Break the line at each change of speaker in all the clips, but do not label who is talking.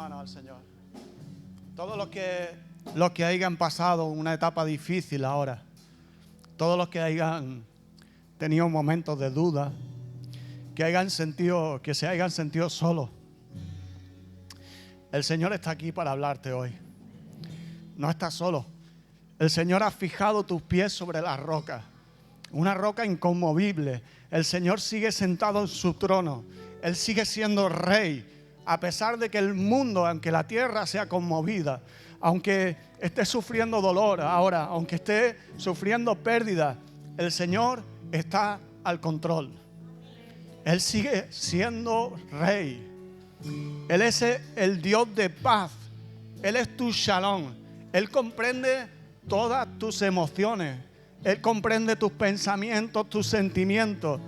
manos al Señor. Todos los que hayan pasado una etapa difícil ahora, todos los que hayan tenido momentos de duda, que se hayan sentido solos, el Señor está aquí para hablarte hoy. No estás solo. El Señor ha fijado tus pies sobre la roca, una roca inconmovible. El Señor sigue sentado en su trono. Él sigue siendo rey. A pesar de que el mundo, aunque la tierra sea conmovida, aunque esté sufriendo dolor ahora, aunque esté sufriendo pérdida, el Señor está al control. Él sigue siendo rey. Él es el Dios de paz. Él es tu Shalom. Él comprende todas tus emociones. Él comprende tus pensamientos, tus sentimientos.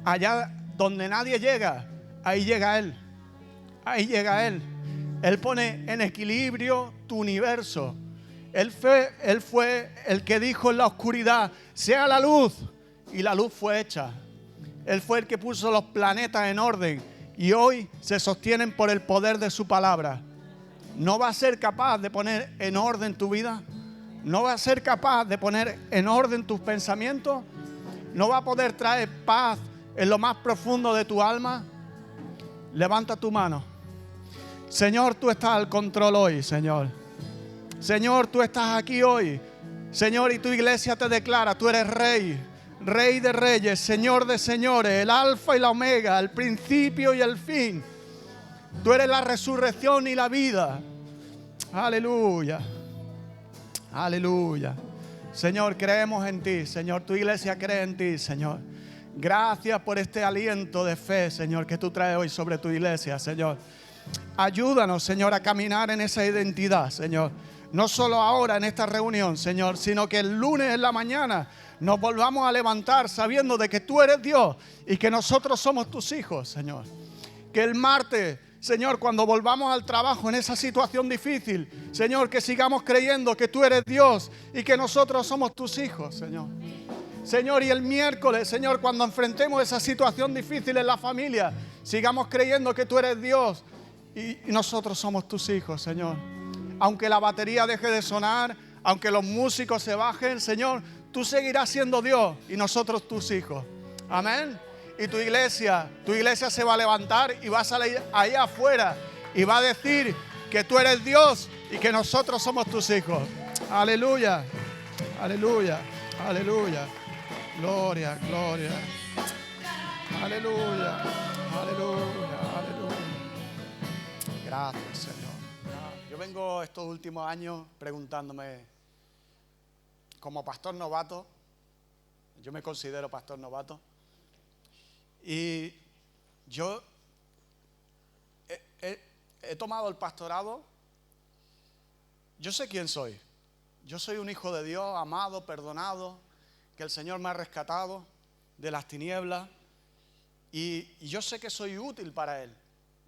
Allá donde nadie llega, ahí llega Él. Ahí llega Él. Él pone en equilibrio tu universo. Él fue el que dijo en la oscuridad, sea la luz, y la luz fue hecha. Él fue el que puso los planetas en orden y hoy se sostienen por el poder de su palabra. ¿No va a ser capaz de poner en orden tu vida? ¿No va a ser capaz de poner en orden tus pensamientos? ¿No va a poder traer paz en lo más profundo de tu alma? Levanta tu mano. Señor, tú estás al control hoy, Señor. Señor, tú estás aquí hoy. Señor, y tu iglesia te declara, tú eres rey, rey de reyes, Señor de señores, el alfa y la omega, el principio y el fin. Tú eres la resurrección y la vida. Aleluya. Aleluya. Señor, creemos en ti. Señor, tu iglesia cree en ti, Señor. Gracias por este aliento de fe, Señor, que tú traes hoy sobre tu iglesia, Señor. Ayúdanos, Señor, a caminar en esa identidad, Señor. No solo ahora en esta reunión, Señor, sino que el lunes en la mañana nos volvamos a levantar sabiendo de que tú eres Dios y que nosotros somos tus hijos, Señor. Que el martes, Señor, cuando volvamos al trabajo en esa situación difícil, Señor, que sigamos creyendo que tú eres Dios y que nosotros somos tus hijos, Señor. Señor, y el miércoles, Señor, cuando enfrentemos esa situación difícil en la familia, sigamos creyendo que tú eres Dios y nosotros somos tus hijos, Señor. Aunque la batería deje de sonar, aunque los músicos se bajen, Señor, tú seguirás siendo Dios y nosotros tus hijos. Amén. Y tu iglesia se va a levantar y va a salir ahí afuera y va a decir que tú eres Dios y que nosotros somos tus hijos. Aleluya, aleluya, aleluya. Gloria, gloria. Aleluya, aleluya, aleluya. Gracias, Señor. Yo vengo estos últimos años preguntándome, como pastor novato, yo me considero pastor novato, y yo he tomado el pastorado. Yo sé quién soy. Yo soy un hijo de Dios, amado, perdonado, que el Señor me ha rescatado de las tinieblas, y yo sé que soy útil para Él.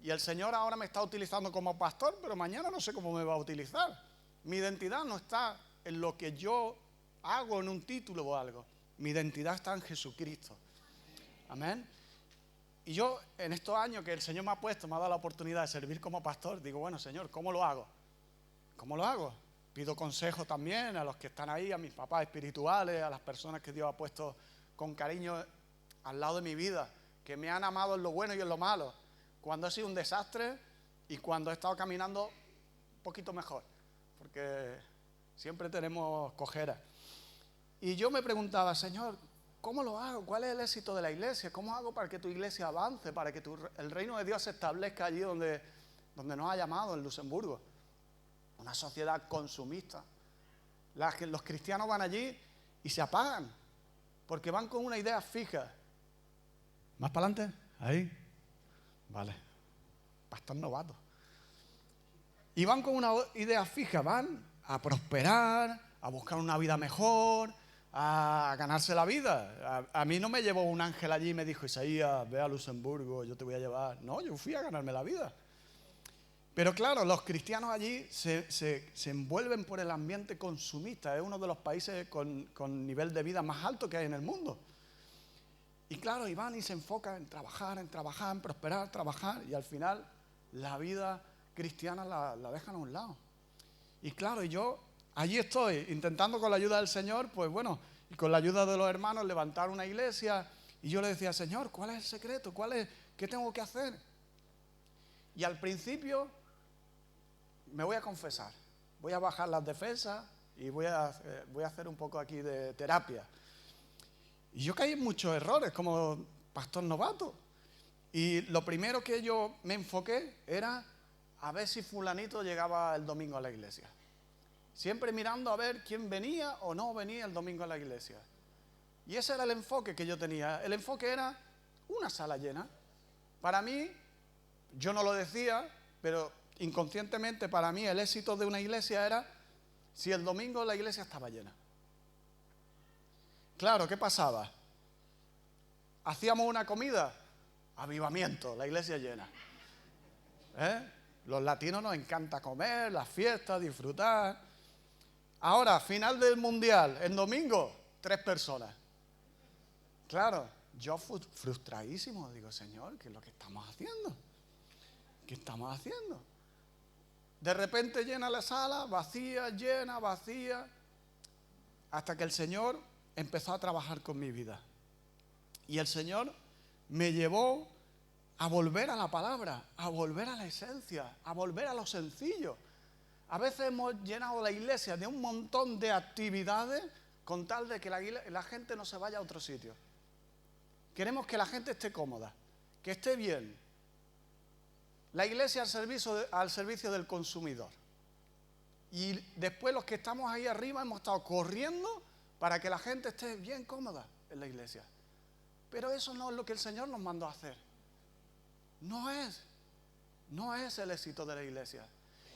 Y el Señor ahora me está utilizando como pastor, pero mañana no sé cómo me va a utilizar. Mi identidad no está en lo que yo hago, en un título o algo. Mi identidad está en Jesucristo. Amén. Y yo, en estos años que el Señor me ha dado la oportunidad de servir como pastor, digo, bueno, Señor, ¿cómo lo hago? ¿Cómo lo hago? Pido consejo también a los que están ahí, a mis papás espirituales, a las personas que Dios ha puesto con cariño al lado de mi vida, que me han amado en lo bueno y en lo malo, cuando ha sido un desastre y cuando he estado caminando un poquito mejor, porque siempre tenemos cojeras. Y yo me preguntaba, Señor, ¿cómo lo hago? ¿Cuál es el éxito de la iglesia? ¿Cómo hago para que tu iglesia avance, para que el reino de Dios se establezca allí donde nos ha llamado, en Luxemburgo? Una sociedad consumista. Los cristianos van allí y se apagan, porque van con una idea fija. ¿Más para adelante? Ahí. Vale. Pastor novato. Y van con una idea fija, van a prosperar, a buscar una vida mejor, a ganarse la vida. A mí no me llevó un ángel allí y me dijo, Isaías, ve a Luxemburgo, yo te voy a llevar. No, yo fui a ganarme la vida. Pero claro, los cristianos allí se envuelven por el ambiente consumista. Es uno de los países con nivel de vida más alto que hay en el mundo. Y claro, y van y se enfocan en trabajar, en prosperar, trabajar. Y al final la vida cristiana la dejan a un lado. Y claro, yo allí estoy intentando con la ayuda del Señor, pues bueno, y con la ayuda de los hermanos levantar una iglesia. Y yo le decía, Señor, ¿cuál es el secreto? ¿Qué tengo que hacer? Y al principio me voy a confesar, voy a bajar las defensas y voy a hacer un poco aquí de terapia. Y yo caí en muchos errores como pastor novato. Y lo primero que yo me enfoqué era a ver si fulanito llegaba el domingo a la iglesia. Siempre mirando a ver quién venía o no venía el domingo a la iglesia. Y ese era el enfoque que yo tenía. El enfoque era una sala llena. Para mí, yo no lo decía, pero inconscientemente para mí el éxito de una iglesia era si el domingo la iglesia estaba llena. Claro, ¿qué pasaba? Hacíamos una comida, avivamiento, la iglesia llena. Los latinos nos encanta comer, las fiestas, disfrutar. Ahora, final del mundial, el domingo, 3 personas. Claro, yo frustradísimo, digo, Señor, ¿qué es lo que estamos haciendo? ¿Qué estamos haciendo? De repente llena la sala, vacía, llena, vacía, hasta que el Señor empezó a trabajar con mi vida. Y el Señor me llevó a volver a la palabra, a volver a la esencia, a volver a lo sencillo. A veces hemos llenado la iglesia de un montón de actividades con tal de que la gente no se vaya a otro sitio. Queremos que la gente esté cómoda, que esté bien. La iglesia al servicio del consumidor. Y después los que estamos ahí arriba hemos estado corriendo para que la gente esté bien cómoda en la iglesia. Pero eso no es lo que el Señor nos mandó a hacer. No es el éxito de la iglesia.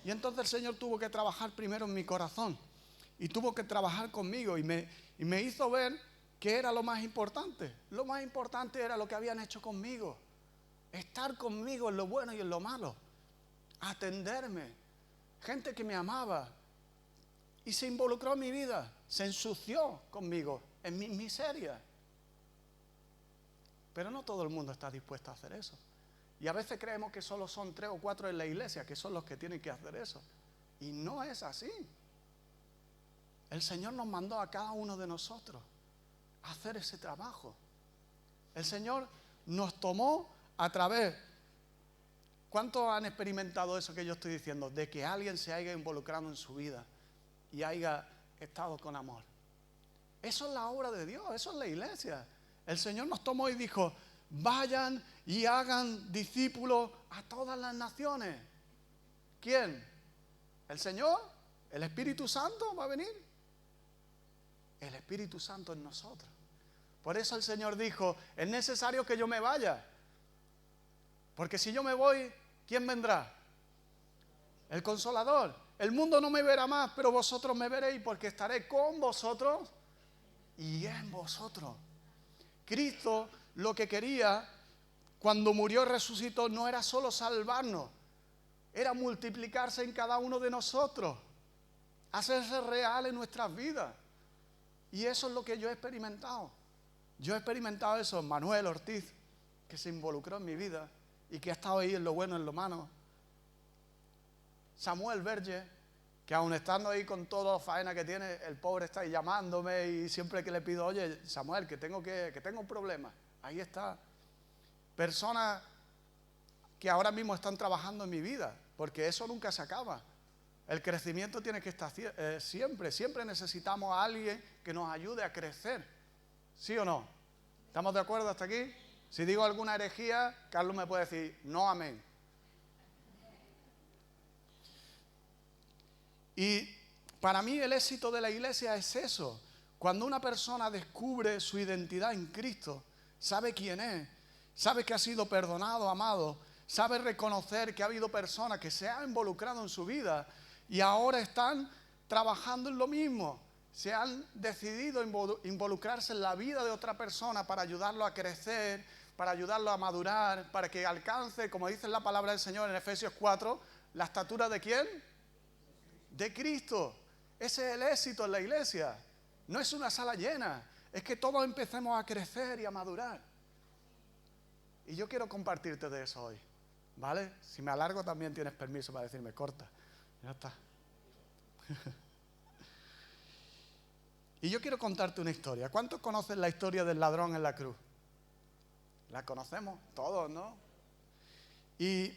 Y entonces el Señor tuvo que trabajar primero en mi corazón. Y tuvo que trabajar conmigo y me hizo ver qué era lo más importante. Lo más importante era lo que habían hecho conmigo. Estar conmigo en lo bueno y en lo malo. Atenderme. Gente que me amaba. Y se involucró en mi vida. Se ensució conmigo en mi miseria. Pero no todo el mundo está dispuesto a hacer eso. Y a veces creemos que solo son 3 o 4 en la iglesia que son los que tienen que hacer eso. Y no es así. El Señor nos mandó a cada uno de nosotros a hacer ese trabajo. El Señor nos tomó a través. ¿Cuántos han experimentado eso que yo estoy diciendo? De que alguien se haya involucrado en su vida y haya estado con amor. Eso es la obra de Dios, eso es la iglesia. El Señor nos tomó y dijo, vayan y hagan discípulos a todas las naciones. ¿Quién? ¿El Señor? ¿El Espíritu Santo va a venir? El Espíritu Santo en nosotros. Por eso el Señor dijo, es necesario que yo me vaya. Porque si yo me voy, ¿quién vendrá? El Consolador. El mundo no me verá más, pero vosotros me veréis porque estaré con vosotros y en vosotros. Cristo lo que quería cuando murió y resucitó no era solo salvarnos, era multiplicarse en cada uno de nosotros, hacerse real en nuestras vidas. Y eso es lo que yo he experimentado. Yo he experimentado eso. Manuel Ortiz, que se involucró en mi vida y que ha estado ahí en lo bueno, en lo malo. Samuel Verge, que aun estando ahí con toda la faena que tiene, el pobre está ahí llamándome y siempre que le pido, oye, Samuel, que tengo un problema. Ahí está. Personas que ahora mismo están trabajando en mi vida, porque eso nunca se acaba. El crecimiento tiene que estar siempre. Siempre necesitamos a alguien que nos ayude a crecer. ¿Sí o no? ¿Estamos de acuerdo hasta aquí? Si digo alguna herejía, Carlos me puede decir, no, amén. Y para mí el éxito de la iglesia es eso. Cuando una persona descubre su identidad en Cristo, sabe quién es, sabe que ha sido perdonado, amado, sabe reconocer que ha habido personas que se han involucrado en su vida y ahora están trabajando en lo mismo. Se han decidido involucrarse en la vida de otra persona para ayudarlo a crecer, para ayudarlo a madurar, para que alcance, como dice la palabra del Señor en Efesios 4, la estatura ¿de quién? De Cristo. Ese es el éxito en la iglesia. No es una sala llena, es que todos empecemos a crecer y a madurar. Y yo quiero compartirte de eso hoy. ¿vale? Si me alargo también tienes permiso para decirme corta. Ya está. Y yo quiero contarte una historia. ¿Cuántos conocen la historia del ladrón en la cruz? La conocemos todos, ¿no? Y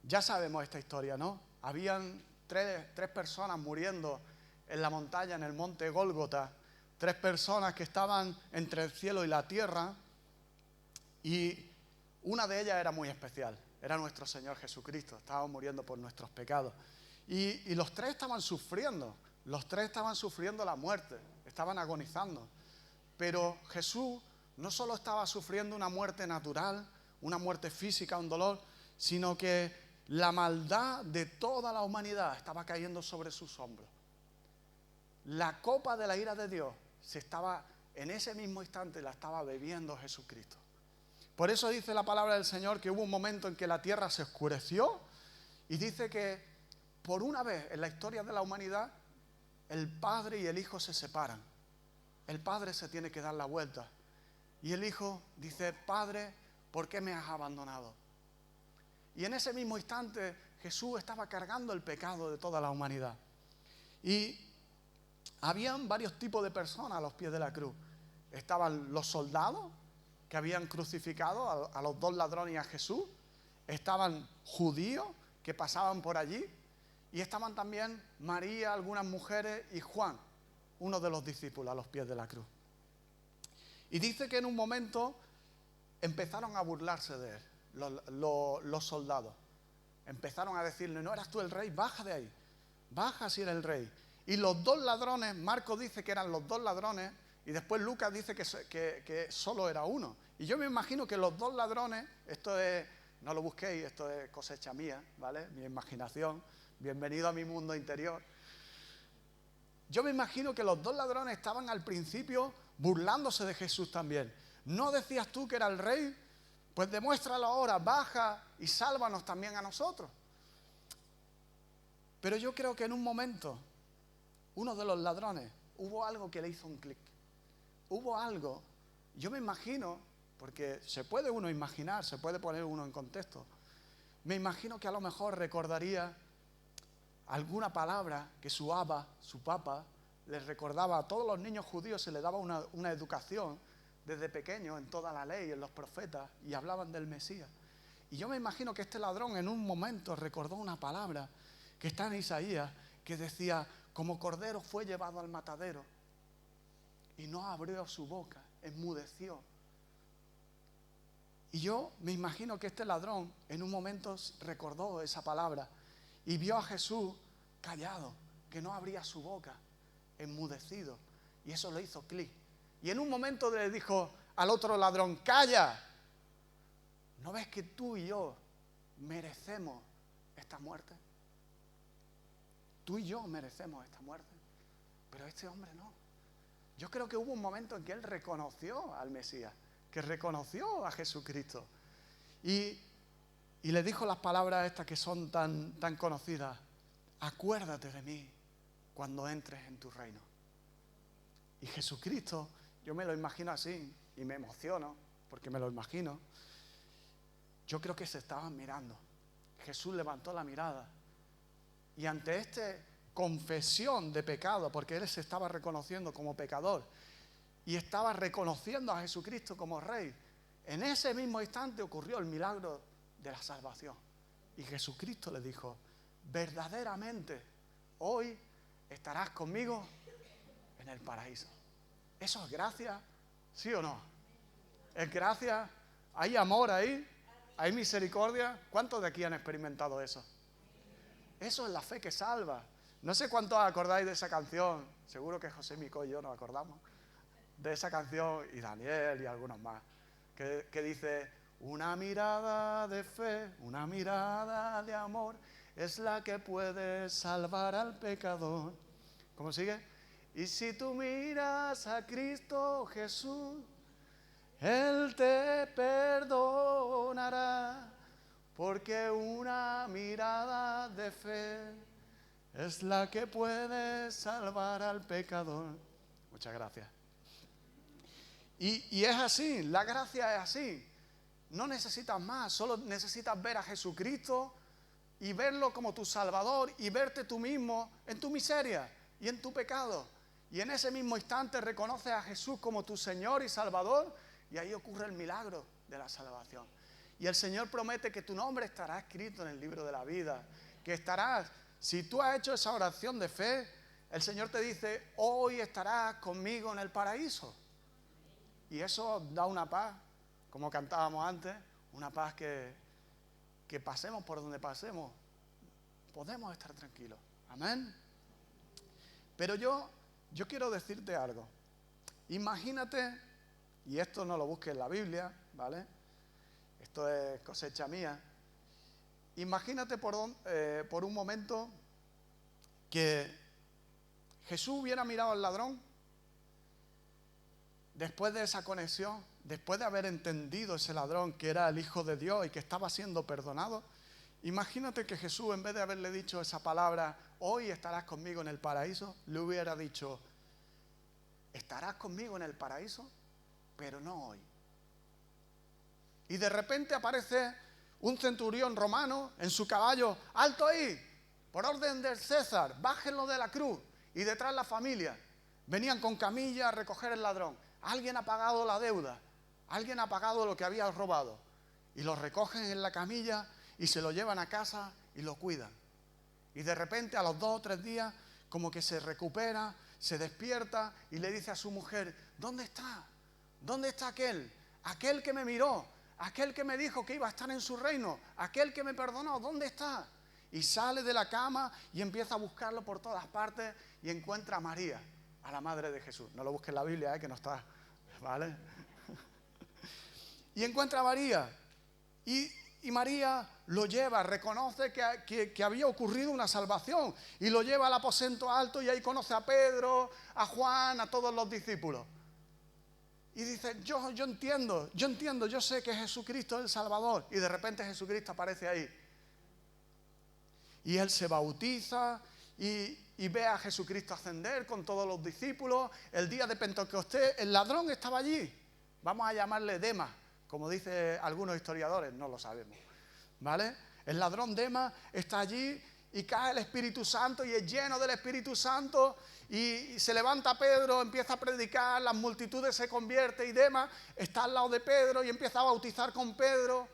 ya sabemos esta historia, ¿no? Habían tres personas muriendo en la montaña, en el monte Gólgota. 3 personas que estaban entre el cielo y la tierra. Y una de ellas era muy especial. Era nuestro Señor Jesucristo. Estaba muriendo por nuestros pecados. Y los 3 estaban sufriendo. Los 3 estaban sufriendo la muerte. Estaban agonizando. Pero Jesús no solo estaba sufriendo una muerte natural, una muerte física, un dolor, sino que la maldad de toda la humanidad estaba cayendo sobre sus hombros. La copa de la ira de Dios en ese mismo instante la estaba bebiendo Jesucristo. Por eso dice la palabra del Señor que hubo un momento en que la tierra se oscureció y dice que por una vez en la historia de la humanidad el Padre y el Hijo se separan. El Padre se tiene que dar la vuelta y el Hijo dice: Padre, ¿por qué me has abandonado? Y en ese mismo instante Jesús estaba cargando el pecado de toda la humanidad. Y habían varios tipos de personas a los pies de la cruz. Estaban los soldados que habían crucificado a los 2 ladrones y a Jesús. Estaban judíos que pasaban por allí. Y estaban también María, algunas mujeres y Juan, uno de los discípulos, a los pies de la cruz. Y dice que en un momento empezaron a burlarse de él, los soldados. Empezaron a decirle: ¿no eras tú el rey? Baja de ahí, baja si eres el rey. Y los 2 ladrones, Marcos dice que eran los 2 ladrones, y después Lucas dice que solo era uno. Y yo me imagino que los 2 ladrones, esto es, no lo busquéis, esto es cosecha mía, ¿vale? Mi imaginación, bienvenido a mi mundo interior. Yo me imagino que los 2 ladrones estaban al principio burlándose de Jesús también. ¿No decías tú que era el rey? Pues demuéstralo ahora, baja y sálvanos también a nosotros. Pero yo creo que en un momento, uno de los ladrones, hubo algo que le hizo un clic. Hubo algo, yo me imagino, porque se puede uno imaginar, se puede poner uno en contexto. Me imagino que a lo mejor recordaría alguna palabra que su abba, su papá, les recordaba. A todos los niños judíos se les daba una educación desde pequeño en toda la ley, en los profetas, y hablaban del Mesías. Y yo me imagino que este ladrón en un momento recordó una palabra que está en Isaías, que decía: como cordero fue llevado al matadero y no abrió su boca, enmudeció. Y yo me imagino que este ladrón en un momento recordó esa palabra y vio a Jesús callado, que no abría su boca, enmudecido, y eso le hizo clic. Y en un momento le dijo al otro ladrón: calla, ¿no ves que tú y yo merecemos esta muerte? Tú y yo merecemos esta muerte, pero este hombre no. Yo creo que hubo un momento en que él reconoció al Mesías, que reconoció a Jesucristo, y le dijo las palabras estas que son tan conocidas: acuérdate de mí cuando entres en tu reino. Y Jesucristo, yo me lo imagino así, y me emociono porque me lo imagino. Yo creo que se estaban mirando. Jesús levantó la mirada y ante esta confesión de pecado, porque él se estaba reconociendo como pecador y estaba reconociendo a Jesucristo como rey, en ese mismo instante ocurrió el milagro de la salvación. Y Jesucristo le dijo: verdaderamente hoy estarás conmigo en el paraíso. ¿Eso es gracia? ¿Sí o no? ¿Es gracia? ¿Hay amor ahí? ¿Hay misericordia? ¿Cuántos de aquí han experimentado eso? Eso es la fe que salva. No sé cuántos acordáis de esa canción. Seguro que José Mico y yo nos acordamos de esa canción, y Daniel y algunos más, que dice: una mirada de fe, una mirada de amor es la que puede salvar al pecador. ¿Cómo sigue? Y si tú miras a Cristo Jesús, Él te perdonará, porque una mirada de fe es la que puede salvar al pecador. Muchas gracias. Y es así, la gracia es así. No necesitas más, solo necesitas ver a Jesucristo y verlo como tu Salvador y verte tú mismo en tu miseria y en tu pecado. Y en ese mismo instante reconoces a Jesús como tu Señor y Salvador y ahí ocurre el milagro de la salvación. Y el Señor promete que tu nombre estará escrito en el libro de la vida, que estarás, si tú has hecho esa oración de fe, el Señor te dice, hoy estarás conmigo en el paraíso. Y eso da una paz, como cantábamos antes, una paz que pasemos por donde pasemos, podemos estar tranquilos. Amén. Pero yo quiero decirte algo. Imagínate, y esto no lo busques en la Biblia, ¿vale? Esto es cosecha mía. Imagínate por un momento que Jesús hubiera mirado al ladrón después de esa conexión, después de haber entendido ese ladrón que era el Hijo de Dios y que estaba siendo perdonado. Imagínate que Jesús, en vez de haberle dicho esa palabra, hoy estarás conmigo en el paraíso, le hubiera dicho, estarás conmigo en el paraíso, pero no hoy. Y de repente aparece un centurión romano en su caballo, ¡alto ahí! Por orden del César, bájenlo de la cruz. Y detrás la familia. Venían con camilla a recoger el ladrón. Alguien ha pagado la deuda. Alguien ha pagado lo que había robado. Y lo recogen en la camilla y se lo llevan a casa y lo cuidan. Y de repente a los 2 o 3 días como que se recupera, se despierta y le dice a su mujer, ¿dónde está? ¿Dónde está aquel? Aquel que me miró, aquel que me dijo que iba a estar en su reino, aquel que me perdonó, ¿dónde está? Y sale de la cama y empieza a buscarlo por todas partes y encuentra a María, a la madre de Jesús. No lo busques en la Biblia, que no está, ¿vale? Y encuentra a María y María lo lleva, reconoce que había ocurrido una salvación y lo lleva al aposento alto y ahí conoce a Pedro, a Juan, a todos los discípulos. Y dice, yo entiendo, yo sé que Jesucristo es el Salvador. Y de repente Jesucristo aparece ahí. Y él se bautiza y ve a Jesucristo ascender con todos los discípulos. El día de Pentecostés, el ladrón estaba allí. Vamos a llamarle Demas, como dicen algunos historiadores, no lo sabemos, ¿vale? El ladrón Demas está allí y cae el Espíritu Santo y es lleno del Espíritu Santo y se levanta Pedro, empieza a predicar, las multitudes se convierten y Demas está al lado de Pedro y empieza a bautizar con Pedro.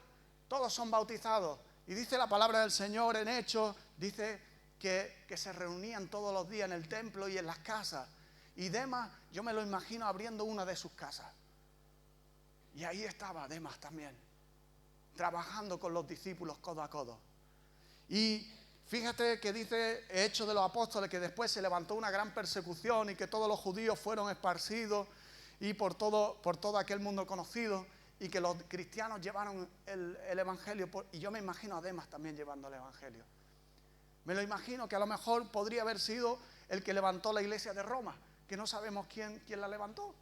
Todos son bautizados. Y dice la palabra del Señor en Hechos, dice que se reunían todos los días en el templo y en las casas. Y Demas, yo me lo imagino abriendo una de sus casas. Y ahí estaba Demas también, trabajando con los discípulos codo a codo. Y fíjate que dice Hechos de los Apóstoles que después se levantó una gran persecución y que todos los judíos fueron esparcidos y por todo aquel mundo conocido. Y que los cristianos llevaron el Evangelio, y yo me imagino a Demas también llevando el Evangelio. Me lo imagino que a lo mejor podría haber sido el que levantó la iglesia de Roma, que no sabemos quién la levantó.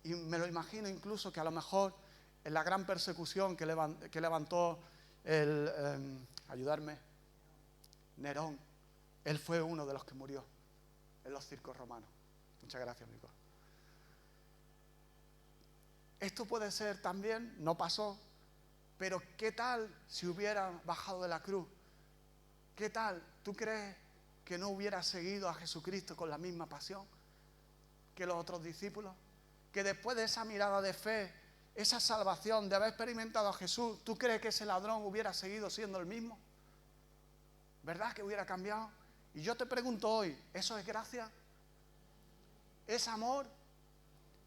Y me lo imagino incluso que a lo mejor en la gran persecución que levantó ayudarme, Nerón, él fue uno de los que murió en los circos romanos. Muchas gracias, Nico. Esto puede ser también, no pasó, pero ¿qué tal si hubiera bajado de la cruz? ¿Qué tal? ¿Tú crees que no hubiera seguido a Jesucristo con la misma pasión que los otros discípulos? Que después de esa mirada de fe, esa salvación, de haber experimentado a Jesús, ¿tú crees que ese ladrón hubiera seguido siendo el mismo? ¿Verdad que hubiera cambiado? Y yo te pregunto hoy, ¿eso es gracia? ¿Es amor?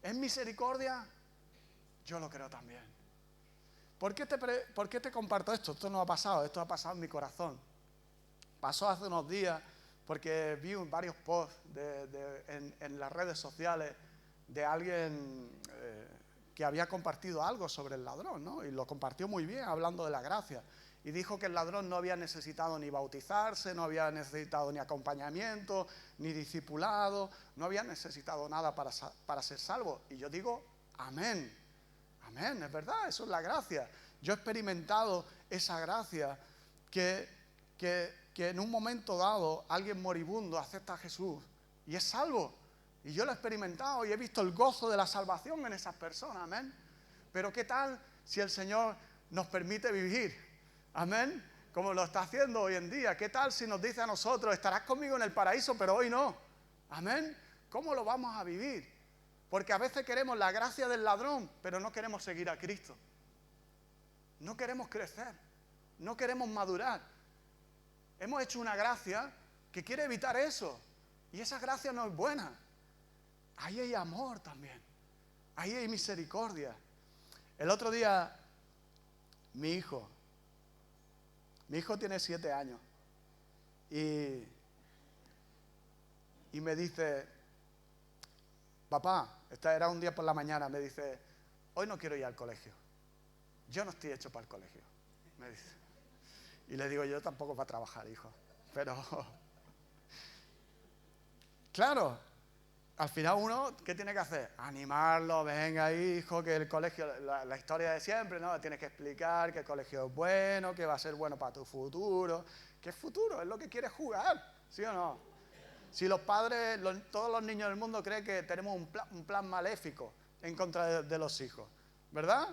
¿Es misericordia? Yo lo creo también. ¿Por qué te comparto esto? Esto no ha pasado, esto ha pasado en mi corazón. Pasó hace unos días porque vi varios posts en las redes sociales de alguien que había compartido algo sobre el ladrón, ¿no? Y lo compartió muy bien hablando de la gracia. Y dijo que el ladrón no había necesitado ni bautizarse, no había necesitado ni acompañamiento, ni discipulado, no había necesitado nada para ser salvo. Y yo digo, amén. Amén, es verdad, eso es la gracia. Yo he experimentado esa gracia que en un momento dado alguien moribundo acepta a Jesús y es salvo. Y yo lo he experimentado y he visto el gozo de la salvación en esas personas, amén. Pero ¿qué tal si el Señor nos permite vivir? Amén. Como lo está haciendo hoy en día. ¿Qué tal si nos dice a nosotros, estarás conmigo en el paraíso, pero hoy no? Amén. ¿Cómo lo vamos a vivir? Porque a veces queremos la gracia del ladrón, pero no queremos seguir a Cristo. No queremos crecer. No queremos madurar. Hemos hecho una gracia que quiere evitar eso. Y esa gracia no es buena. Ahí hay amor también. Ahí hay misericordia. El otro día, mi hijo tiene 7 años. Y me dice, papá, era un día por la mañana, me dice, hoy no quiero ir al colegio. Yo no estoy hecho para el colegio, me dice. Y le digo, yo tampoco para trabajar, hijo. Pero, claro, al final uno, ¿qué tiene que hacer? Animarlo, venga, hijo, que el colegio, la historia de siempre, ¿no? Tienes que explicar que el colegio es bueno, que va a ser bueno para tu futuro. ¿Qué futuro? Es lo que quieres jugar, ¿sí o no? Si los padres, todos los niños del mundo creen que tenemos un plan maléfico en contra de los hijos, ¿verdad?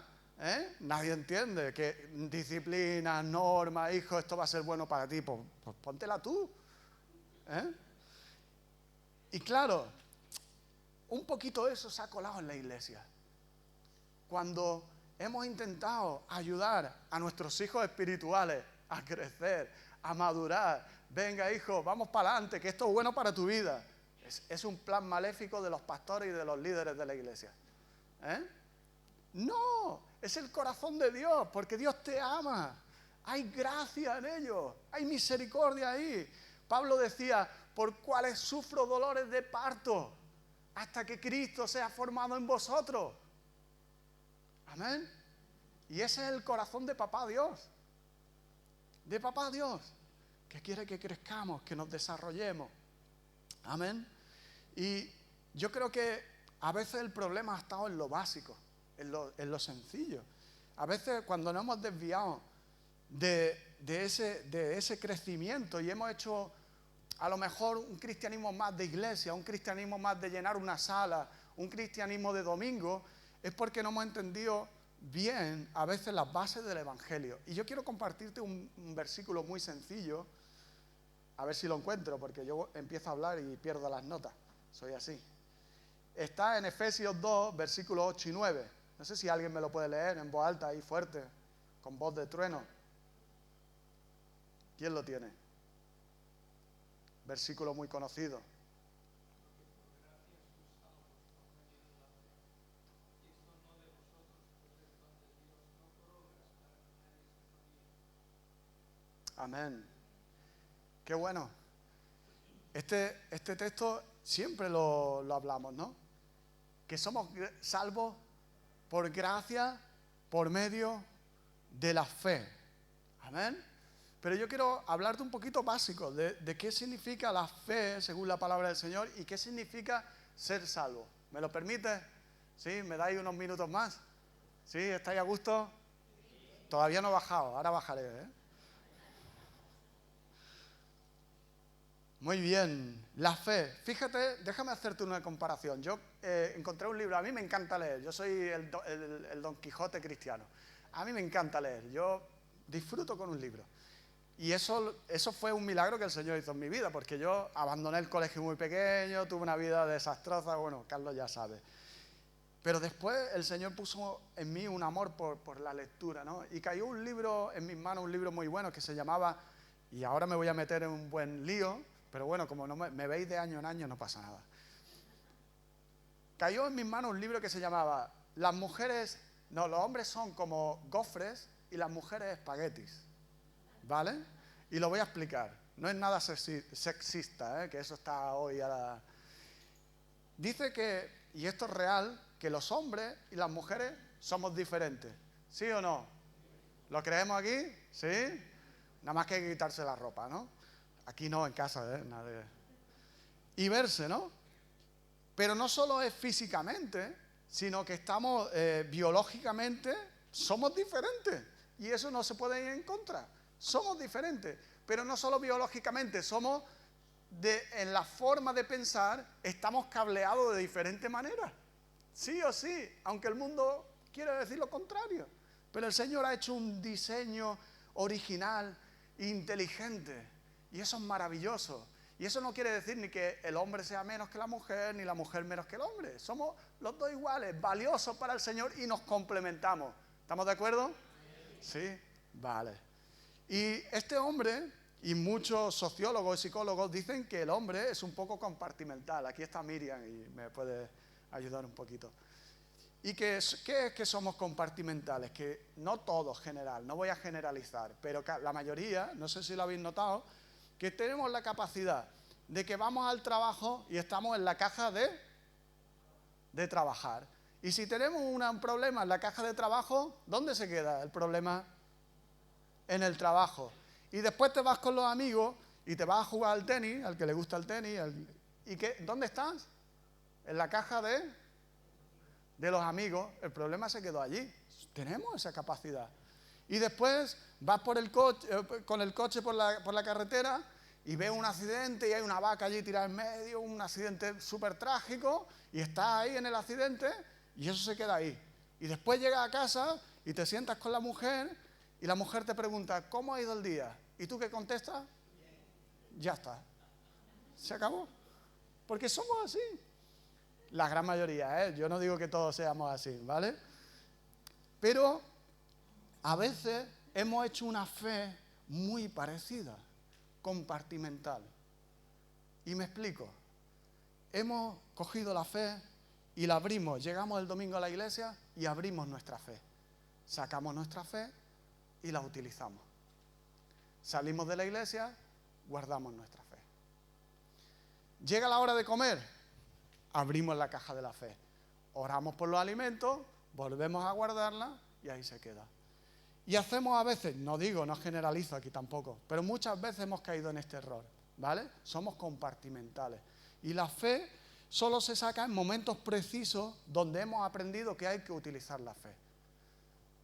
Nadie entiende que disciplina, normas, hijo, esto va a ser bueno para ti, pues póntela tú. Y claro, un poquito de eso se ha colado en la iglesia. Cuando hemos intentado ayudar a nuestros hijos espirituales a crecer, a madurar, venga hijo, vamos para adelante, que esto es bueno para tu vida. Es un plan maléfico de los pastores y de los líderes de la iglesia. No, es el corazón de Dios, porque Dios te ama. Hay gracia en ello, hay misericordia ahí. Pablo decía, por cuales sufro dolores de parto, hasta que Cristo sea formado en vosotros. Amén. Y ese es el corazón de papá Dios. De papá Dios, que quiere que crezcamos, que nos desarrollemos. Amén. Y yo creo que a veces el problema ha estado en lo básico, en lo sencillo. A veces cuando nos hemos desviado de ese crecimiento y hemos hecho a lo mejor un cristianismo más de iglesia, un cristianismo más de llenar una sala, un cristianismo de domingo, es porque no hemos entendido bien a veces las bases del Evangelio. Y yo quiero compartirte un versículo muy sencillo, a ver si lo encuentro, porque yo empiezo a hablar y pierdo las notas, soy así. Está en Efesios 2, versículos 8 y 9. No sé si alguien me lo puede leer en voz alta, ahí fuerte, con voz de trueno. ¿Quién lo tiene? Versículo muy conocido. Amén. Qué bueno. Este texto siempre lo hablamos, ¿no? Que somos salvos por gracia, por medio de la fe. Amén. Pero yo quiero hablarte un poquito básico de qué significa la fe según la palabra del Señor y qué significa ser salvo. ¿Me lo permite? ¿Sí? ¿Me dais unos minutos más? ¿Sí? ¿Estáis a gusto? Todavía no he bajado, ahora bajaré, Muy bien, la fe. Fíjate, déjame hacerte una comparación. Yo encontré un libro, a mí me encanta leer, yo soy el Don Quijote cristiano. A mí me encanta leer, yo disfruto con un libro. Y eso fue un milagro que el Señor hizo en mi vida, porque yo abandoné el colegio muy pequeño, tuve una vida desastrosa, bueno, Carlos ya sabe. Pero después el Señor puso en mí un amor por la lectura, ¿no? Y cayó un libro en mis manos, un libro muy bueno que se llamaba, y ahora me voy a meter en un buen lío, pero bueno, como no me veis de año en año, no pasa nada. Cayó en mis manos un libro que se llamaba los hombres son como gofres y las mujeres espaguetis. ¿Vale? Y lo voy a explicar. No es nada sexista, que eso está hoy a la... Dice que, y esto es real, que los hombres y las mujeres somos diferentes. ¿Sí o no? ¿Lo creemos aquí? ¿Sí? Nada más que hay que quitarse la ropa, ¿no? Aquí no, en casa, Nadie. Y verse, ¿no? Pero no solo es físicamente, sino que estamos biológicamente, somos diferentes. Y eso no se puede ir en contra. Somos diferentes, pero no solo biológicamente, en la forma de pensar, estamos cableados de diferente manera. Sí o sí, aunque el mundo quiere decir lo contrario. Pero el Señor ha hecho un diseño original, inteligente, y eso es maravilloso. Y eso no quiere decir ni que el hombre sea menos que la mujer, ni la mujer menos que el hombre. Somos los dos iguales, valiosos para el Señor y nos complementamos. ¿Estamos de acuerdo? Sí, vale. Y este hombre, y muchos sociólogos y psicólogos dicen que el hombre es un poco compartimental. Aquí está Miriam y me puede ayudar un poquito. ¿Y qué es que somos compartimentales? Que no todos general, no voy a generalizar, pero la mayoría, no sé si lo habéis notado, que tenemos la capacidad de que vamos al trabajo y estamos en la caja de trabajar. Y si tenemos un problema en la caja de trabajo, ¿dónde se queda el problema? En el trabajo. Y después te vas con los amigos y te vas a jugar al tenis, al que le gusta el tenis. ¿Dónde estás? En la caja de los amigos. El problema se quedó allí. Tenemos esa capacidad. Y después vas con el coche por la carretera y ves un accidente y hay una vaca allí tirada en medio, un accidente súper trágico, y estás ahí en el accidente y eso se queda ahí. Y después llegas a casa y te sientas con la mujer y la mujer te pregunta, ¿cómo ha ido el día? ¿Y tú qué contestas? Ya está. Se acabó. Porque somos así. La gran mayoría, ¿eh? Yo no digo que todos seamos así, ¿vale? Pero a veces hemos hecho una fe muy parecida, compartimental. Y me explico. Hemos cogido la fe y la abrimos. Llegamos el domingo a la iglesia y abrimos nuestra fe. Sacamos nuestra fe y la utilizamos. Salimos de la iglesia, guardamos nuestra fe. Llega la hora de comer, abrimos la caja de la fe. Oramos por los alimentos, volvemos a guardarla y ahí se queda. Y hacemos a veces, no generalizo aquí tampoco, pero muchas veces hemos caído en este error, ¿vale? Somos compartimentales. Y la fe solo se saca en momentos precisos donde hemos aprendido que hay que utilizar la fe.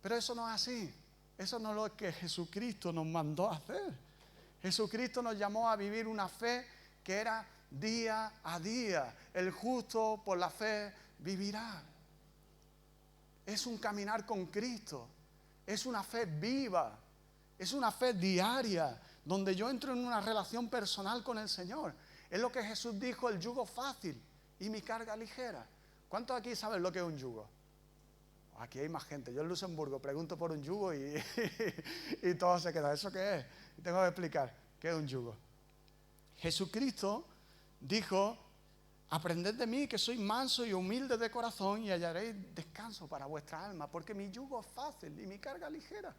Pero eso no es así. Eso no es lo que Jesucristo nos mandó a hacer. Jesucristo nos llamó a vivir una fe que era día a día. El justo por la fe vivirá. Es un caminar con Cristo. Es una fe viva. Es una fe diaria, donde yo entro en una relación personal con el Señor. Es lo que Jesús dijo, el yugo fácil y mi carga ligera. ¿Cuántos aquí saben lo que es un yugo? Aquí hay más gente. Yo en Luxemburgo pregunto por un yugo y todo se queda. ¿Eso qué es? Y tengo que explicar qué es un yugo. Jesucristo dijo, aprended de mí que soy manso y humilde de corazón y hallaréis descanso para vuestra alma, porque mi yugo es fácil y mi carga ligera.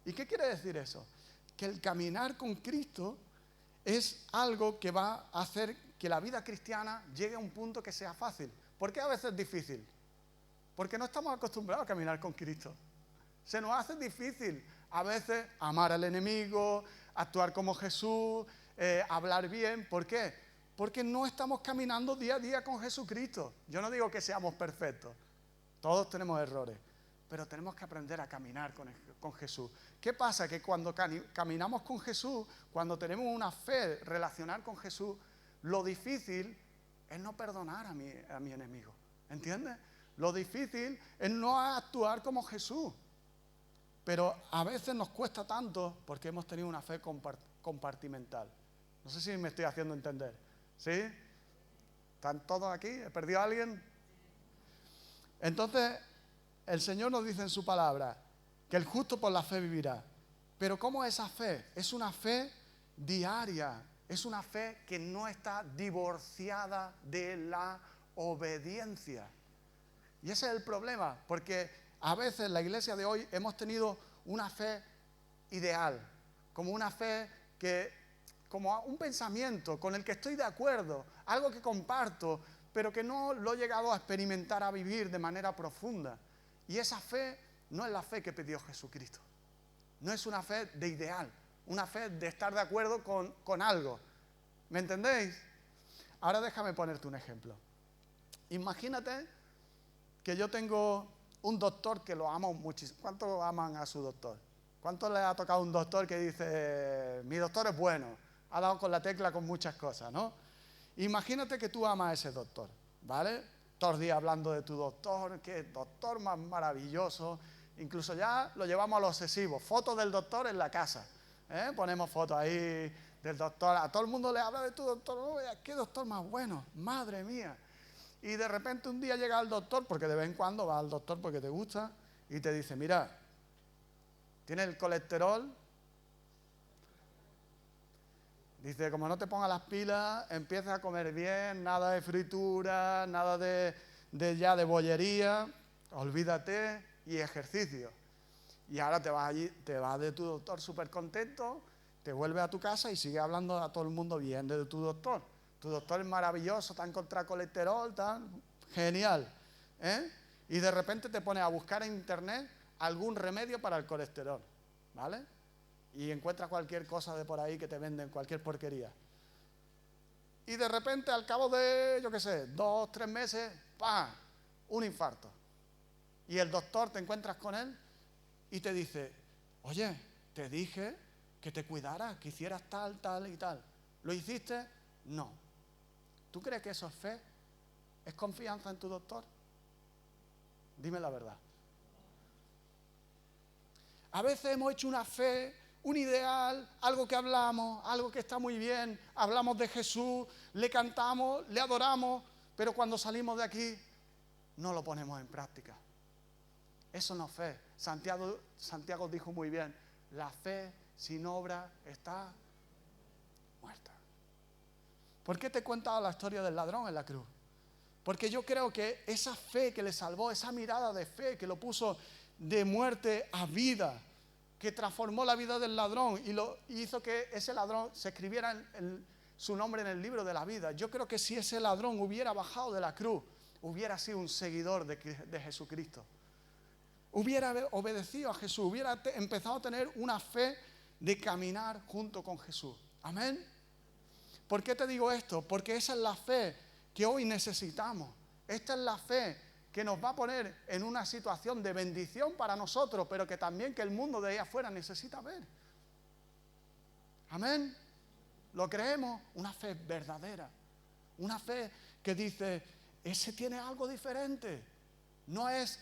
¿Y qué quiere decir eso? Que el caminar con Cristo es algo que va a hacer que la vida cristiana llegue a un punto que sea fácil. ¿Por qué a veces es difícil? Porque no estamos acostumbrados a caminar con Cristo. Se nos hace difícil a veces amar al enemigo, actuar como Jesús, hablar bien. ¿Por qué? Porque no estamos caminando día a día con Jesucristo. Yo no digo que seamos perfectos. Todos tenemos errores. Pero tenemos que aprender a caminar con Jesús. ¿Qué pasa? Que cuando caminamos con Jesús, cuando tenemos una fe relacional con Jesús, lo difícil es no perdonar a mi enemigo. ¿Entiendes? Lo difícil es no actuar como Jesús. Pero a veces nos cuesta tanto porque hemos tenido una fe compartimental. No sé si me estoy haciendo entender. ¿Sí? ¿Están todos aquí? ¿He perdido a alguien? Entonces, el Señor nos dice en su palabra que el justo por la fe vivirá. Pero ¿cómo es esa fe? Es una fe diaria. Es una fe que no está divorciada de la obediencia. Y ese es el problema, porque a veces en la iglesia de hoy hemos tenido una fe ideal, como una fe como un pensamiento con el que estoy de acuerdo, algo que comparto, pero que no lo he llegado a experimentar, a vivir de manera profunda. Y esa fe no es la fe que pidió Jesucristo. No es una fe de ideal, una fe de estar de acuerdo con algo. ¿Me entendéis? Ahora déjame ponerte un ejemplo. Imagínate que yo tengo un doctor que lo amo muchísimo. ¿Cuántos aman a su doctor? ¿Cuántos les ha tocado un doctor que dice, mi doctor es bueno, ha dado con la tecla con muchas cosas, ¿no? Imagínate que tú amas a ese doctor, ¿vale? todos los días hablando de tu doctor, que doctor más maravilloso. Incluso ya lo llevamos a lo obsesivo, fotos del doctor en la casa. Ponemos fotos ahí del doctor, a todo el mundo le habla de tu doctor, oh, qué doctor más bueno, madre mía. Y de repente un día llega el doctor, porque de vez en cuando va al doctor porque te gusta, y te dice, mira, tienes el colesterol. Dice, como no te pongas las pilas, empieza a comer bien, nada de fritura, nada de bollería, olvídate, y ejercicio. Y ahora te vas allí, te vas de tu doctor súper contento, te vuelves a tu casa y sigues hablando a todo el mundo bien de tu doctor. Tu doctor es maravilloso, tan contra colesterol, tan genial. Y de repente te pones a buscar en internet algún remedio para el colesterol, ¿vale? Y encuentras cualquier cosa de por ahí que te venden, cualquier porquería. Y de repente al cabo de, yo qué sé, 2, 3 meses, ¡pam!, un infarto. Y el doctor, te encuentras con él y te dice, oye, te dije que te cuidaras, que hicieras tal, tal y tal. ¿Lo hiciste? No. ¿Tú crees que eso es fe? ¿Es confianza en tu doctor? Dime la verdad. A veces hemos hecho una fe, un ideal, algo que hablamos, algo que está muy bien, hablamos de Jesús, le cantamos, le adoramos, pero cuando salimos de aquí no lo ponemos en práctica. Eso no es fe. Santiago dijo muy bien, la fe sin obra está muerta. ¿Por qué te he contado la historia del ladrón en la cruz? Porque yo creo que esa fe que le salvó, esa mirada de fe que lo puso de muerte a vida, que transformó la vida del ladrón y hizo que ese ladrón se escribiera su nombre en el libro de la vida. Yo creo que si ese ladrón hubiera bajado de la cruz, hubiera sido un seguidor de Jesucristo. Hubiera obedecido a Jesús, hubiera empezado a tener una fe de caminar junto con Jesús. Amén. ¿Por qué te digo esto? Porque esa es la fe que hoy necesitamos. Esta es la fe que nos va a poner en una situación de bendición para nosotros, pero que también que el mundo de ahí afuera necesita ver. Amén. ¿Lo creemos? Una fe verdadera. Una fe que dice, ese tiene algo diferente. No es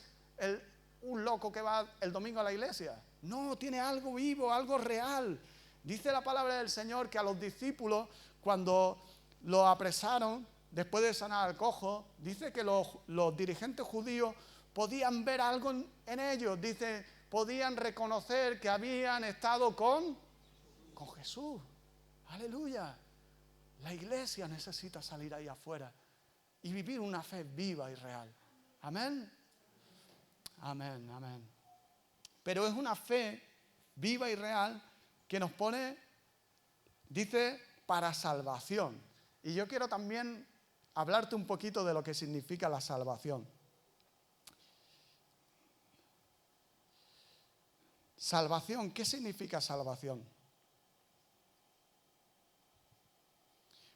un loco que va el domingo a la iglesia. No, tiene algo vivo, algo real. Dice la palabra del Señor que a los discípulos, cuando lo apresaron, después de sanar al cojo, dice que los dirigentes judíos podían ver algo en ellos. Dice, podían reconocer que habían estado con Jesús. Aleluya. La iglesia necesita salir ahí afuera y vivir una fe viva y real. Amén. Amén, amén. Pero es una fe viva y real que nos pone, dice, para salvación. Y yo quiero también hablarte un poquito de lo que significa la salvación. Salvación, ¿qué significa salvación?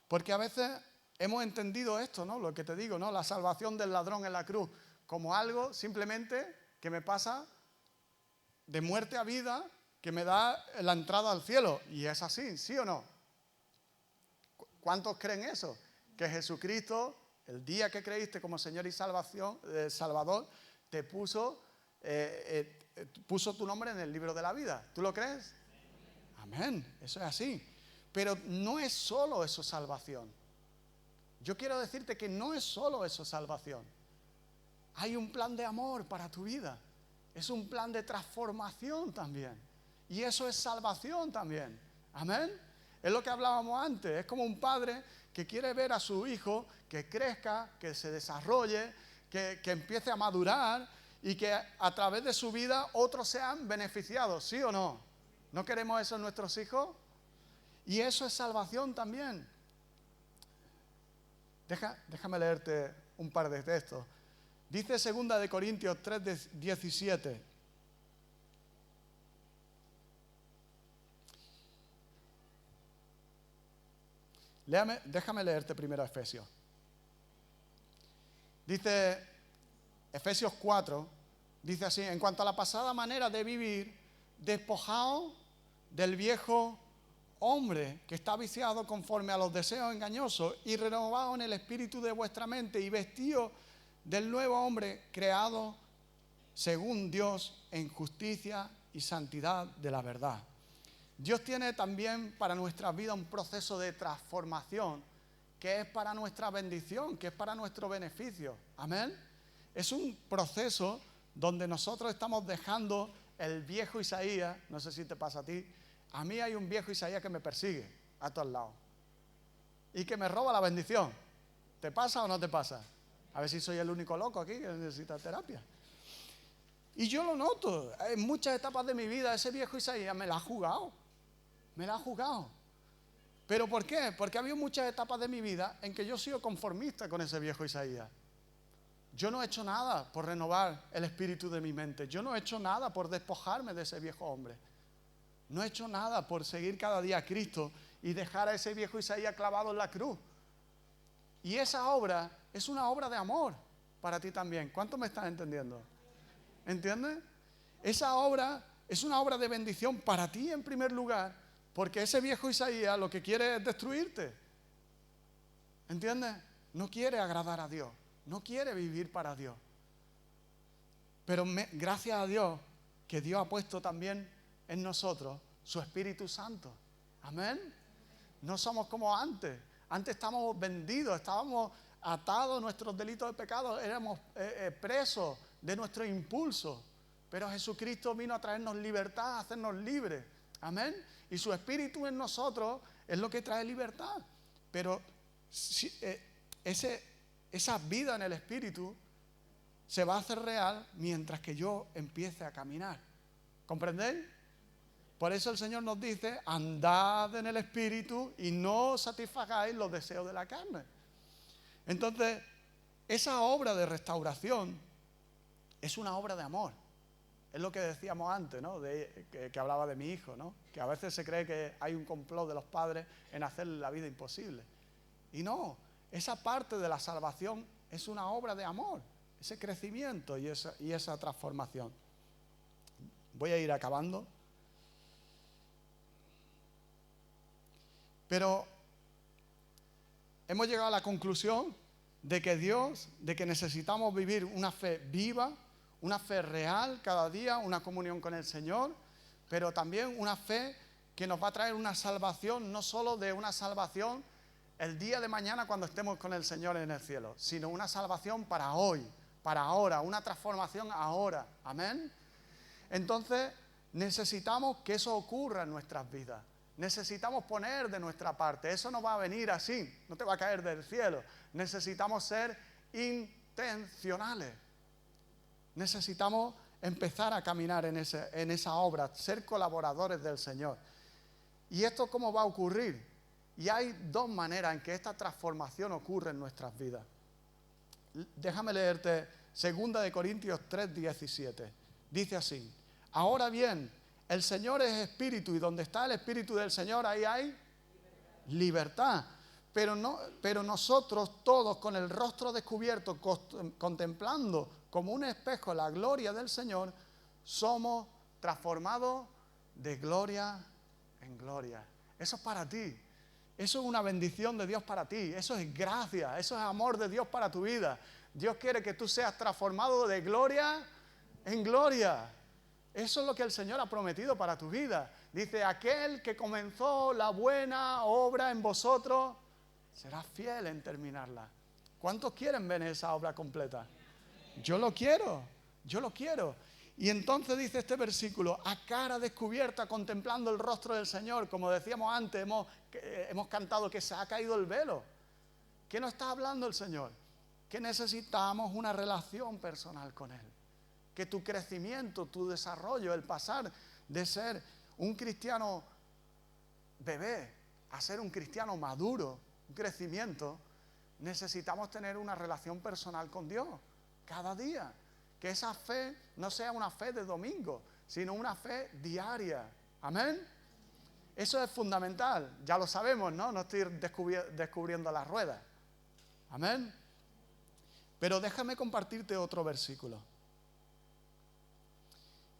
Porque a veces hemos entendido esto, ¿no? Lo que te digo, ¿no? La salvación del ladrón en la cruz, como algo simplemente que me pasa de muerte a vida, que me da la entrada al cielo. Y es así, ¿sí o no? ¿Cuántos creen eso? Que Jesucristo, el día que creíste como Señor y Salvador, te puso tu nombre en el libro de la vida. ¿Tú lo crees? Amén, eso es así. Pero no es solo eso salvación. Yo quiero decirte que no es solo eso salvación. Hay un plan de amor para tu vida. Es un plan de transformación también. Y eso es salvación también. Amén. Es lo que hablábamos antes. Es como un padre que quiere ver a su hijo que crezca, que se desarrolle, que empiece a madurar y que a través de su vida otros sean beneficiados. ¿Sí o no? ¿No queremos eso en nuestros hijos? Y eso es salvación también. Déjame leerte un par de textos. Dice 2 Corintios 3:17. Déjame leerte primero Efesios. Dice Efesios 4, dice así: en cuanto a la pasada manera de vivir, despojaos del viejo hombre que está viciado conforme a los deseos engañosos y renovaos en el espíritu de vuestra mente y vestíos del nuevo hombre creado según Dios en justicia y santidad de la verdad. Dios tiene también para nuestra vida un proceso de transformación que es para nuestra bendición, que es para nuestro beneficio. Amén. Es un proceso donde nosotros estamos dejando el viejo Isaías. No sé si te pasa a ti. A mí hay un viejo Isaías que me persigue a todos lados y que me roba la bendición. ¿Te pasa o no te pasa? A ver si soy el único loco aquí que necesita terapia. Y yo lo noto. En muchas etapas de mi vida ese viejo Isaías me la ha jugado. Me la ha jugado. ¿Pero por qué? Porque ha habido muchas etapas de mi vida en que yo he sido conformista con ese viejo Isaías. Yo no he hecho nada por renovar el espíritu de mi mente. Yo no he hecho nada por despojarme de ese viejo hombre. No he hecho nada por seguir cada día a Cristo y dejar a ese viejo Isaías clavado en la cruz. Y esa obra es una obra de amor para ti también. ¿Cuánto me estás entendiendo? ¿Entiendes? Esa obra es una obra de bendición para ti en primer lugar, porque ese viejo Isaías lo que quiere es destruirte. ¿Entiendes? No quiere agradar a Dios. No quiere vivir para Dios. Pero gracias a Dios que Dios ha puesto también en nosotros su Espíritu Santo. Amén. No somos como antes. Antes estábamos vendidos, estábamos atados a nuestros delitos de pecado, éramos presos de nuestro impulso. Pero Jesucristo vino a traernos libertad, a hacernos libres. Amén. Y su Espíritu en nosotros es lo que trae libertad. Pero esa vida en el Espíritu se va a hacer real mientras que yo empiece a caminar. ¿Comprendéis? Por eso el Señor nos dice, andad en el Espíritu y no satisfagáis los deseos de la carne. Entonces, esa obra de restauración es una obra de amor. Es lo que decíamos antes, ¿no? Que hablaba de mi hijo, ¿no? Que a veces se cree que hay un complot de los padres en hacerle la vida imposible. Y no, esa parte de la salvación es una obra de amor, ese crecimiento y esa transformación. Voy a ir acabando. Pero hemos llegado a la conclusión de que necesitamos vivir una fe viva, una fe real cada día, una comunión con el Señor, pero también una fe que nos va a traer una salvación, no solo de una salvación el día de mañana cuando estemos con el Señor en el cielo, sino una salvación para hoy, para ahora, una transformación ahora. Amén. Entonces necesitamos que eso ocurra en nuestras vidas. Necesitamos poner de nuestra parte. Eso no va a venir así, no te va a caer del cielo. Necesitamos ser intencionales. Necesitamos empezar a caminar en esa obra, ser colaboradores del Señor. ¿Y esto cómo va a ocurrir? Y hay dos maneras en que esta transformación ocurre en nuestras vidas. Déjame leerte 2 Corintios 3:17. Dice así: ahora bien, el Señor es espíritu y donde está el espíritu del Señor, ahí hay libertad. Pero nosotros todos con el rostro descubierto, contemplando como un espejo la gloria del Señor, somos transformados de gloria en gloria. Eso es para ti. Eso es una bendición de Dios para ti. Eso es gracia. Eso es amor de Dios para tu vida. Dios quiere que tú seas transformado de gloria en gloria. Eso es lo que el Señor ha prometido para tu vida. Dice, aquel que comenzó la buena obra en vosotros será fiel en terminarla. ¿Cuántos quieren ver esa obra completa? Yo lo quiero, yo lo quiero. Y entonces dice este versículo, a cara descubierta, contemplando el rostro del Señor. Como decíamos antes, hemos cantado que se ha caído el velo. ¿Qué nos está hablando el Señor? Que necesitamos una relación personal con Él. Que tu crecimiento, tu desarrollo, el pasar de ser un cristiano bebé a ser un cristiano maduro, un crecimiento, necesitamos tener una relación personal con Dios cada día. Que esa fe no sea una fe de domingo, sino una fe diaria. Amén. Eso es fundamental. Ya lo sabemos, ¿no? No estoy descubriendo las ruedas. Amén. Pero déjame compartirte otro versículo.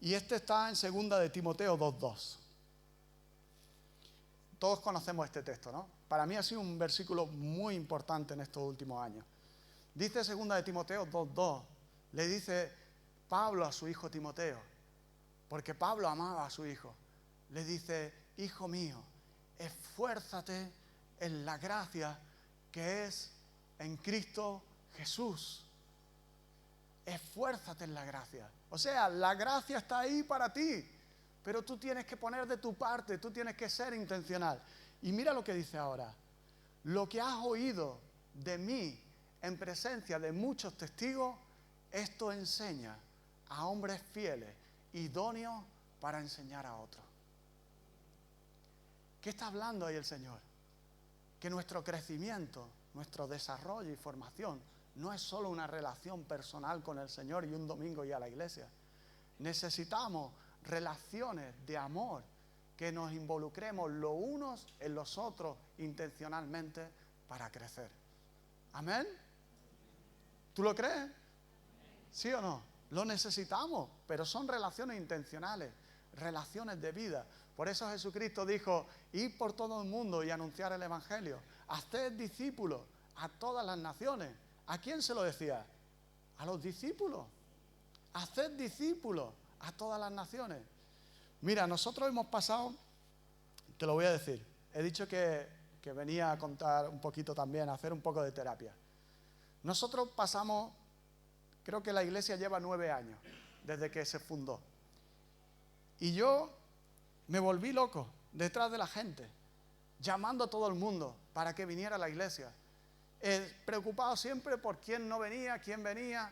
Y este está en 2 de Timoteo 2:2. Todos conocemos este texto, ¿no? Para mí ha sido un versículo muy importante en estos últimos años. Dice 2 de Timoteo 2:2, le dice Pablo a su hijo Timoteo, porque Pablo amaba a su hijo, le dice: hijo mío, esfuérzate en la gracia que es en Cristo Jesús. Esfuérzate en la gracia. O sea, la gracia está ahí para ti, pero tú tienes que poner de tu parte, tú tienes que ser intencional. Y mira lo que dice ahora: lo que has oído de mí en presencia de muchos testigos, esto enseña a hombres fieles, idóneos para enseñar a otros. ¿Qué está hablando ahí el Señor? Que nuestro crecimiento, nuestro desarrollo y formación no es solo una relación personal con el Señor y un domingo ir a la iglesia. Necesitamos relaciones de amor, que nos involucremos los unos en los otros intencionalmente para crecer. ¿Amén? ¿Tú lo crees? ¿Sí o no? Lo necesitamos, pero son relaciones intencionales, relaciones de vida. Por eso Jesucristo dijo: id por todo el mundo y anunciar el Evangelio. Haced discípulos a todas las naciones. ¿A quién se lo decía? A los discípulos. Haced discípulos a todas las naciones. Mira, nosotros hemos pasado, te lo voy a decir, he dicho que venía a contar un poquito también, a hacer un poco de terapia. Nosotros pasamos, creo que la iglesia lleva 9 años desde que se fundó. Y yo me volví loco detrás de la gente, llamando a todo el mundo para que viniera a la iglesia. Preocupado siempre por quién no venía, quién venía.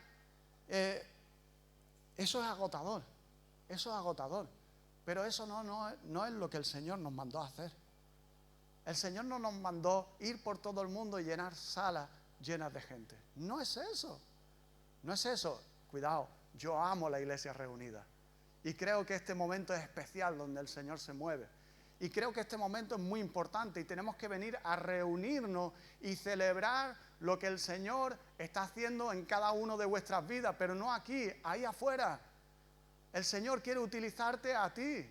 Eso es agotador, eso es agotador. Pero eso no es lo que el Señor nos mandó a hacer. El Señor no nos mandó ir por todo el mundo y llenar salas llenas de gente. No es eso, no es eso. Cuidado, yo amo la iglesia reunida. Y creo que este momento es especial donde el Señor se mueve. Y creo que este momento es muy importante y tenemos que venir a reunirnos y celebrar lo que el Señor está haciendo en cada uno de vuestras vidas, pero no aquí, ahí afuera. El Señor quiere utilizarte a ti.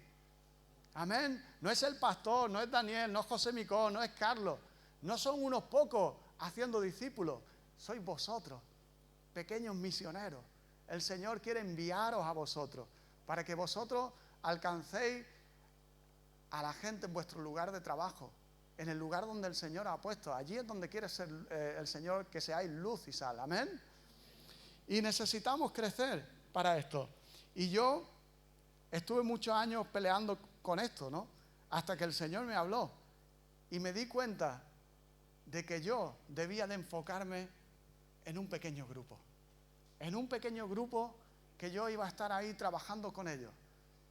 Amén. No es el pastor, no es Daniel, no es José Micó, no es Carlos. No son unos pocos haciendo discípulos. Sois vosotros, pequeños misioneros. El Señor quiere enviaros a vosotros para que vosotros alcancéis a la gente en vuestro lugar de trabajo, en el lugar donde el Señor ha puesto. Allí es donde quiere ser el Señor, que seáis luz y sal. Amén. Y necesitamos crecer para esto. Y yo estuve muchos años peleando con esto, ¿no? Hasta que el Señor me habló y me di cuenta de que yo debía de enfocarme en un pequeño grupo. En un pequeño grupo que yo iba a estar ahí trabajando con ellos,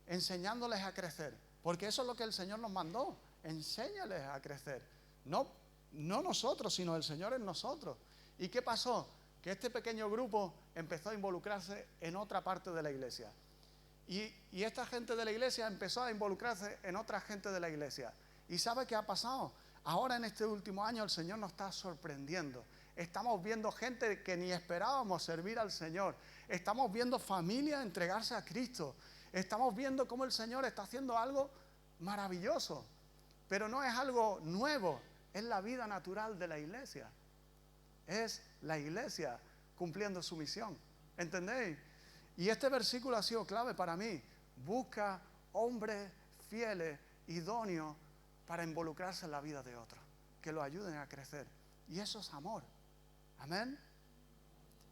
enseñándoles a crecer. Porque eso es lo que el Señor nos mandó. Enséñales a crecer. No nosotros, sino el Señor en nosotros. ¿Y qué pasó? Que este pequeño grupo empezó a involucrarse en otra parte de la iglesia. Y esta gente de la iglesia empezó a involucrarse en otra gente de la iglesia. ¿Y sabe qué ha pasado? Ahora en este último año el Señor nos está sorprendiendo. Estamos viendo gente que ni esperábamos servir al Señor. Estamos viendo familias entregarse a Cristo. Estamos viendo cómo el Señor está haciendo algo maravilloso. Pero no es algo nuevo, es la vida natural de la iglesia. Es la iglesia cumpliendo su misión. ¿Entendéis? Y este versículo ha sido clave para mí. Busca hombres fieles, idóneos, para involucrarse en la vida de otros, que lo ayuden a crecer. Y eso es amor. Amén.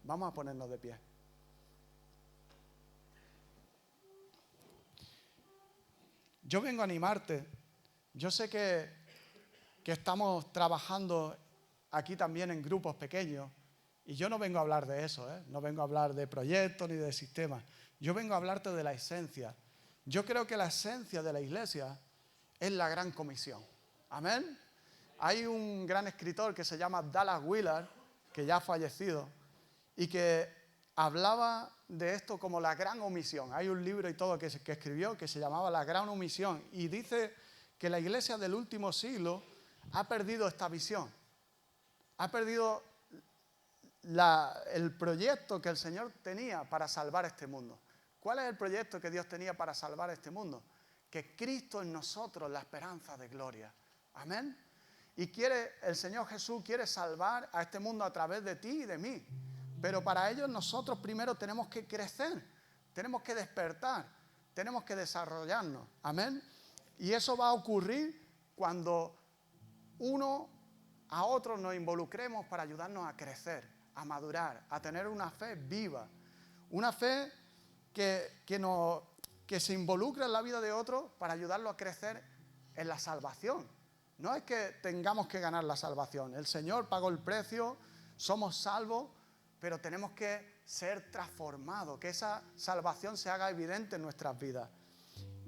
Vamos a ponernos de pie. Yo vengo a animarte. Yo sé que estamos trabajando aquí también en grupos pequeños. Y yo no vengo a hablar de eso, no vengo a hablar de proyectos ni de sistemas. Yo vengo a hablarte de la esencia. Yo creo que la esencia de la iglesia es la gran comisión. Amén. Hay un gran escritor que se llama Dallas Willard, que ya ha fallecido, y que hablaba de esto como la gran omisión. Hay un libro y todo que escribió que se llamaba La Gran Omisión. Y dice que la iglesia del último siglo ha perdido esta visión. Ha perdido el proyecto que el Señor tenía para salvar este mundo. ¿Cuál es el proyecto que Dios tenía para salvar este mundo? Que Cristo en nosotros, la esperanza de gloria. Amén. Y el Señor Jesús quiere salvar a este mundo a través de ti y de mí. Pero para ello nosotros primero tenemos que crecer, tenemos que despertar, tenemos que desarrollarnos. Amén. Y eso va a ocurrir cuando uno a otro nos involucremos para ayudarnos a crecer, a madurar, a tener una fe viva. Una fe que se involucra en la vida de otro para ayudarlo a crecer en la salvación. No es que tengamos que ganar la salvación. El Señor pagó el precio, somos salvos, pero tenemos que ser transformados, que esa salvación se haga evidente en nuestras vidas.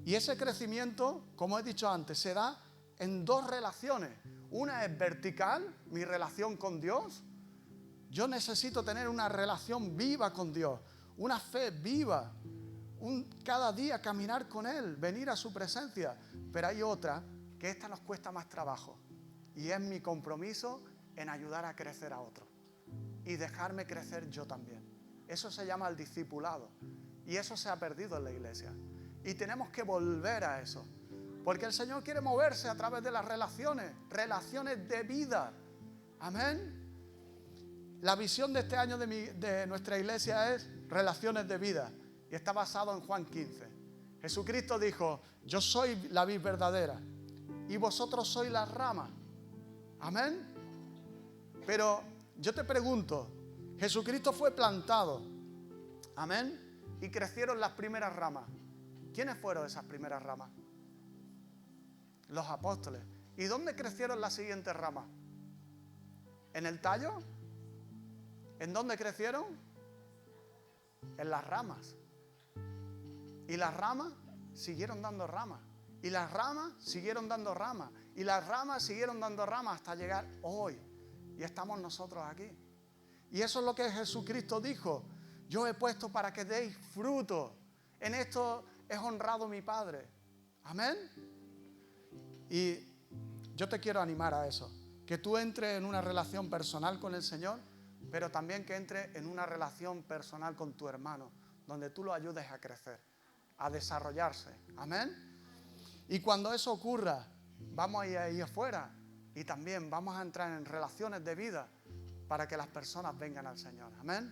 Y ese crecimiento, como he dicho antes, se da en dos relaciones. Una es vertical, mi relación con Dios. Yo necesito tener una relación viva con Dios, una fe viva, cada día caminar con Él, venir a su presencia. Pero hay otra que esta nos cuesta más trabajo y es mi compromiso en ayudar a crecer a otros y dejarme crecer yo también. Eso se llama el discipulado y eso se ha perdido en la iglesia y tenemos que volver a eso porque el Señor quiere moverse a través de las relaciones de vida. Amén. La visión de este año de nuestra iglesia es relaciones de vida y está basado en Juan 15. Jesucristo dijo: yo soy la vid verdadera y vosotros sois las ramas. Amén. Pero yo te pregunto, Jesucristo fue plantado, amén, y crecieron las primeras ramas. ¿Quiénes fueron esas primeras ramas? Los apóstoles. ¿Y dónde crecieron las siguientes ramas? ¿En el tallo? ¿En dónde crecieron? En las ramas. Y las ramas siguieron dando ramas. Y las ramas siguieron dando ramas. Y las ramas siguieron dando ramas hasta llegar hoy. Y estamos nosotros aquí. Y eso es lo que Jesucristo dijo: yo he puesto para que deis fruto. En esto es honrado mi Padre. Amén. Y yo te quiero animar a eso. Que tú entres en una relación personal con el Señor, pero también que entres en una relación personal con tu hermano, donde tú lo ayudes a crecer, a desarrollarse. Amén. Y cuando eso ocurra, vamos a ir ahí afuera y también vamos a entrar en relaciones de vida para que las personas vengan al Señor. Amén.